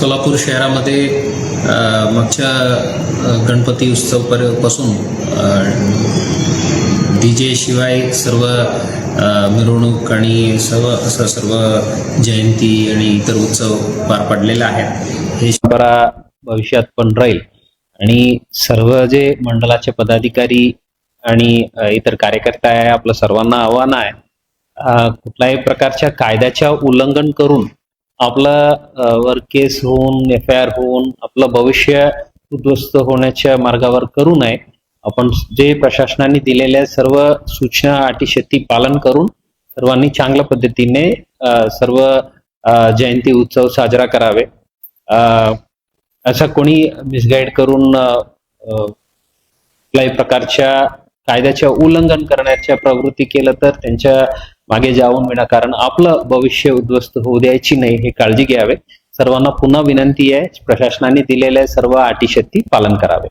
सोलापूर शहरामध्ये मागच्या गणपती उत्सव पासून DJ शिवाय सर्व मिरवणूक आणि सर्व जयंती आणि इतर उत्सव पार पडलेले आहेत। हे भविष्यात पण राहील आणि सर्व जे मंडळाचे पदाधिकारी आणि इतर कार्यकर्ते आहे, आपलं सर्वांना आव्हान आहे, कुठल्याही प्रकारच्या कायद्याच्या उल्लंघन करून आपलं वर केस होऊन FIR होऊन आपलं भविष्य उद्ध्वस्त होण्याच्या मार्गावर करू नये। आपण जे प्रशासनाने दिलेल्या सर्व सूचना अटी शर्ती पालन करून सर्वांनी चांगल्या पद्धतीने सर्व जयंती उत्सव साजरा करावे। असं कोणी मिसगाईड करून कुठल्याही प्रकारच्या कायद्याच्या उल्लंघन करण्याच्या प्रवृत्ती केलं तर त्यांच्या मागे जाऊन विनाकारण आपलं भविष्य उद्ध्वस्त होऊ द्यायची नाही, हे काळजी घ्यावे। सर्वांना पुन्हा विनंती आहे, प्रशासनाने दिलेल्या सर्व अटी शर्ती पालन करावे।